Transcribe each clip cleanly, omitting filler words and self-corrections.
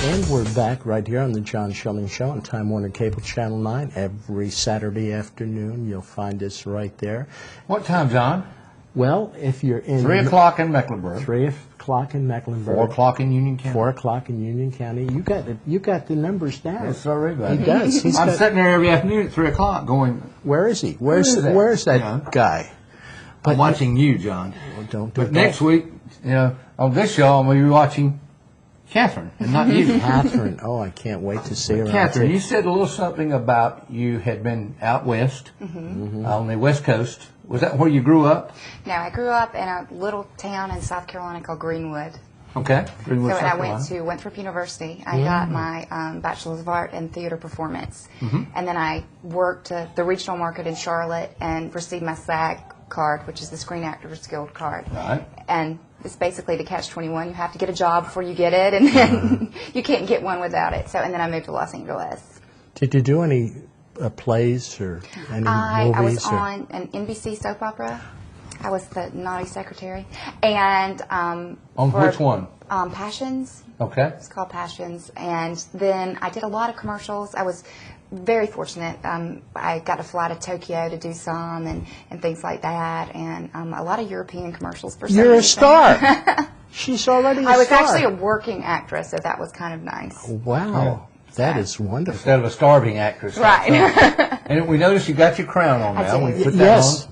And we're back right here on the John Schilling Show on Time Warner Cable Channel 9. Every Saturday afternoon, you'll find us right there. What time, John? Well, if you're in... 3 o'clock in Mecklenburg. 3 o'clock in Mecklenburg. 4 o'clock in Union County. 4 o'clock in Union County. You got the numbers down. Yes, sorry, buddy. He does. I'm sitting there every afternoon at 3 o'clock going... Where is he? Where's that guy? I'm watching you, John. Well, don't do But that. next week, on this show, I'm going to be watching Catherine, and not you. Catherine. Oh, I can't wait to see her. Catherine, you said a little something about you had been out west, on the West Coast. Was that where you grew up? No, I grew up in a little town in South Carolina called Greenwood. Okay. Greenwood, So South I Carolina. went to Winthrop University. I got my Bachelor's of Art in Theater Performance. And then I worked at the regional market in Charlotte and received my SAG card, which is the Screen Actors Guild card. Right. And it's basically the catch-21. You have to get a job before you get it, and then you can't get one without it. So, and then I moved to Los Angeles. Did you do any plays or any movies? I was on an NBC soap opera. I was the naughty secretary. And On which one? Passions. Okay. It's called Passions. And then I did a lot of commercials. I was very fortunate. I got to fly to Tokyo to do some and things like that, and a lot of European commercials for some You're a reason. star. She's already a star. I was actually a working actress, so that was kind of nice. Wow. That is wonderful. Instead of a starving actress. Right. And we noticed you got your crown on I now. did. We put that Yes. on.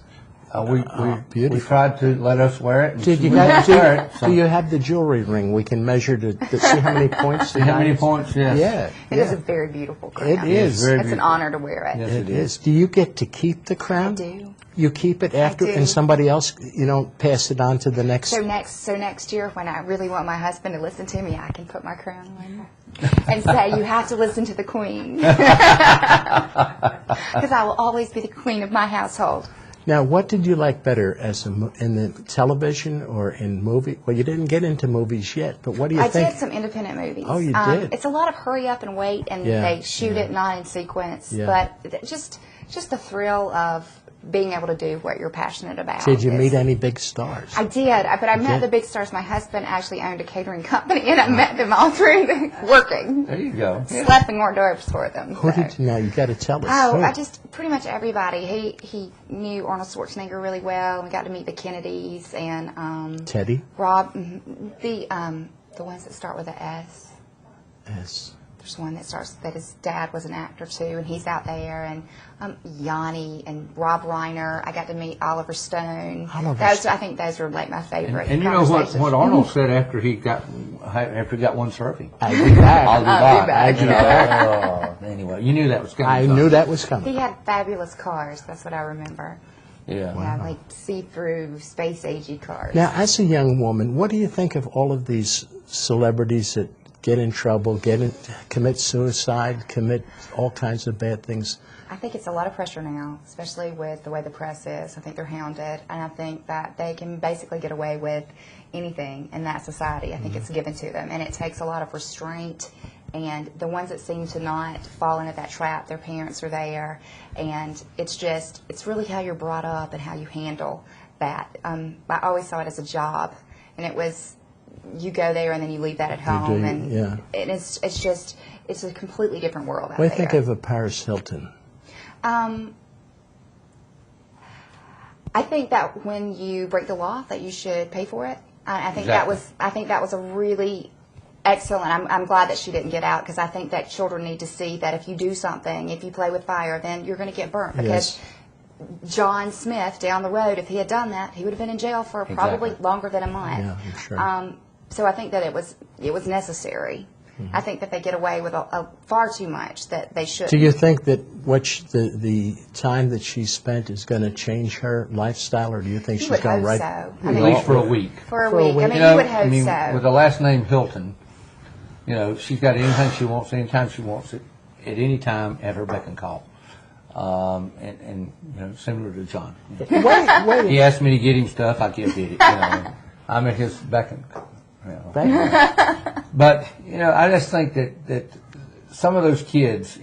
We beautiful. tried to let us wear it. And Did you we guys, didn't wear it, so- do you have the jewelry ring? We can measure to see how many points. See how many points? Yes. Yeah. It is a very beautiful crown. It is. Very It's an beautiful. honor to wear it. Yes, It is. Do you get to keep the crown? I do. You keep it after, do. and somebody else, pass it on to the next. So next year, when I really want my husband to listen to me, I can put my crown on and say, "You have to listen to the Queen," because I will always be the queen of my household. Now, what did you like better, in the television or in movie? Well, you didn't get into movies yet, but what do you I think? did some independent movies. Oh, you did? It's a lot of hurry up and wait, and Yeah, they shoot yeah. it not in sequence. Yeah. But just the thrill of being able to do what you're passionate about. Did you is- meet any big stars? I did, but I met did? the big stars. My husband actually owned a catering company, and I met them all through working. There you go. Slept in hors d'oeuvres for them. Who so. did you know? You got to tell us. Oh, Who? I just pretty much everybody. He knew Arnold Schwarzenegger really well, and we got to meet the Kennedys and Teddy. Rob, the ones that start with a S. Yes. There's one that his dad was an actor too, and he's out there, and Yanni and Rob Reiner. I got to meet Oliver Stone. Oliver Stone. I think those are like my favorite. And you know conversations. what Arnold said after he got one serving? I'll be back. I'll be I'll back. be back. Oh, anyway, you knew that was coming. I knew that was coming. He had fabulous cars. That's what I remember. Yeah. Yeah, like see-through, space-agey cars. Now, as a young woman, what do you think of all of these celebrities that get in trouble, commit suicide, commit all kinds of bad things? I think it's a lot of pressure now, especially with the way the press is. I think they're hounded, and I think that they can basically get away with anything in that society. I think it's given to them, and it takes a lot of restraint. And the ones that seem to not fall into that trap, their parents are there, and it's really how you're brought up and how you handle that. I always saw it as a job, and it was, you go there and then you leave that at home, and yeah. it's a completely different world out What do there. you think of Paris Hilton? I think that when you break the law, that you should pay for it. I think Exactly. that was a really excellent. I'm glad that she didn't get out, because I think that children need to see that if you do something, if you play with fire, then you're going to get burnt. Because John Smith down the road, if he had done that, he would have been in jail for probably Exactly. longer than a month. Yeah, I'm sure. So I think that it was necessary. I think that they get away with far too much that they shouldn't. Do you think that the time that she spent is going to change her lifestyle, or do you think You she's would going hope right? so. At least for a week. For a For a week. week. I mean, You know, you would hope so. with the last name Hilton, she's got anything she wants, anytime she wants it, at any time at her beck and call. And similar to John. Wait. He asked me to get him stuff, I give it. I'm at his beck and call. But I just think that some of those kids,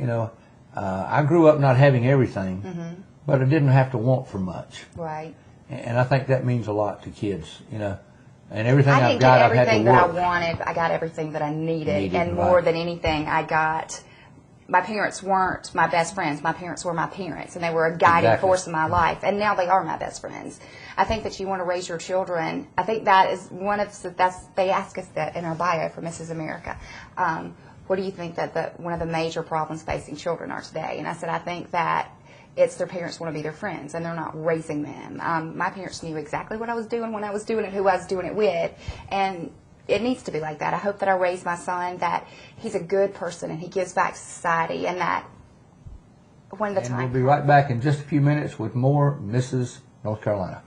I grew up not having everything, but I didn't have to want for much. Right. And I think that means a lot to kids. And everything I I've didn't got, get I've had everything to that I work. wanted. I got everything that I needed, and right. more than anything, I got. My parents weren't my best friends. My parents were my parents, and they were a guiding Exactly. force in my life. And now they are my best friends. I think that you want to raise your children. I think that is one of they ask us that in our bio for Mrs. America. What do you think that one of the major problems facing children are today? And I said, I think that it's their parents want to be their friends, and they're not raising them. My parents knew exactly what I was doing when I was doing it, who I was doing it with, and it needs to be like that. I hope that I raise my son that he's a good person and he gives back to society, and that when the And time we'll be right back in just a few minutes with more Mrs. North Carolina.